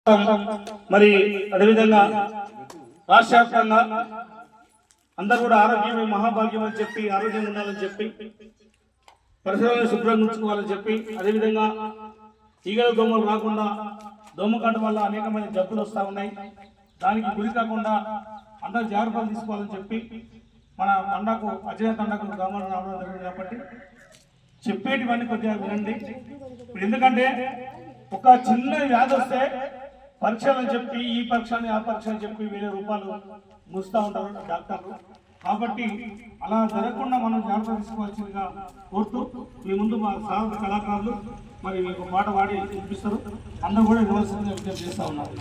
మరి అదేవిధంగా రాష్ట్ర వ్యాప్తంగా అందరూ కూడా ఆరోగ్యమే మహాభాగ్యం అని చెప్పి ఆరోగ్యం ఉండాలని చెప్పి పరిసరాలను శుభ్రంగా ఉంచుకోవాలని చెప్పి అదేవిధంగా ఈగల దోమలు రాకుండా దోమకాట వల్ల అనేకమైన జబ్బులు వస్తూ ఉన్నాయి. దానికి గురి కాకుండా అందరూ జాగ్రత్తలు తీసుకోవాలని చెప్పి మన తండకు అజయ తండకు గ్రామాలు రావడం జరిగింది కాబట్టి చెప్పేటివన్నీ కొద్దిగా వినండి. ఇప్పుడు ఎందుకంటే ఒక చిన్న వ్యాధి వస్తే పరీక్షలు అని చెప్పి ఈ పరీక్షని ఆ పరీక్ష అని చెప్పి 1000 రూపాయలు ముస్తూ ఉంటారు డాక్టర్లు. కాబట్టి అలా జరగకుండా మనం జాగ్రత్త తీసుకోవాల్సిందిగా కోరుతూ మీ ముందు మా సాధన కళాకారులు మరి మీకు పాట పాడి చూపిస్తారు. అందరూ కూడా వినవలసిందిగా విజ్ఞప్తి చేస్తూ ఉన్నారు.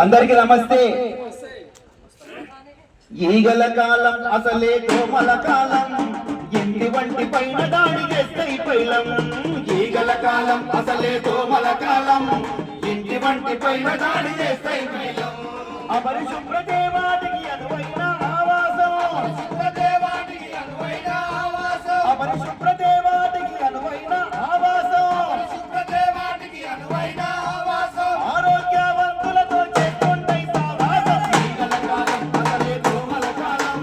అందరికీ నమస్తే. ఈగల కాలం అసలే కోమల కాలం, ఇంటి వంటి పైన దాడి చేస్తాయి పైలం. ఈగల కాలం అసలే కోమల కాలం, ఇంటి వంటి పైన దాడి చేస్తాయి పైలం. అపరిశుభ్ర దేవానికి అనువైన ఆవాసం, దేవానికి అనువైన ఆవాసం, అపరిశుభ్ర దేవానికి అనువైన ఆవాసం, దేవానికి అనువైన ఆవాసం. ఆరోగ్యవంతులతో చెప్పుంటాయి సావాసం. ఈగల కాలం అసలే కోమల కాలం,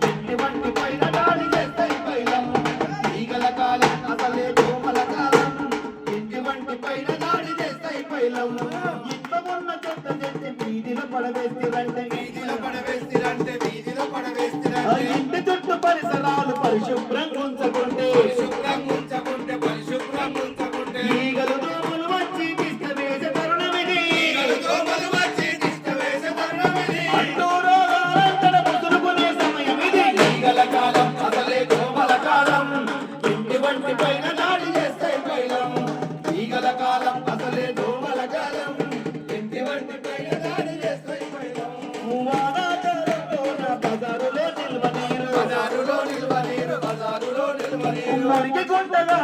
ఇంటి వంటి పైన దాడి చేస్తాయి పైలం. ఈగల కాలం అసలే కోమల కాలం, ఇంటి వంటి పైన దాడి చేస్తాయి పైలం. ఇంతమున్న చెత్త చెత్త వీధిలో పడవేస్తారంటే, వీధిలో పడవేస్తారంటే, వీధిలో పడవేస్తారంటే. ఇంటి చుట్టూ పరిసరాలు పరిశుభ్రంగా ఉంచకుంటే, పరిశుభ్రంగా ఉంచకుంటే, పరిశుభ్రంగా ఉంచకుంటే ఈగలు దోమలు వచ్చి తిష్ట వేసే తరుణమిది. ఈగలు దోమలు వచ్చి తిష్ట వేసే తరుణమిది. అంటూ రోగాలంతట ముసురుకునే సమయమిది. ఈగల కాలం అసలే దోమల కాలం, ఇంటి వంటి పైన దాడి చేస్తాయి పైలం. ఈగల కాలం అసలే దోమల కాలం, ఇంటి వంటి పైన దాడి చేస్తాయి పైలం. బజారులో నిల్వ నీరు, బజారులో నిల్వ నీరు, బజారులో నిల్వ నీరు. గుంటగా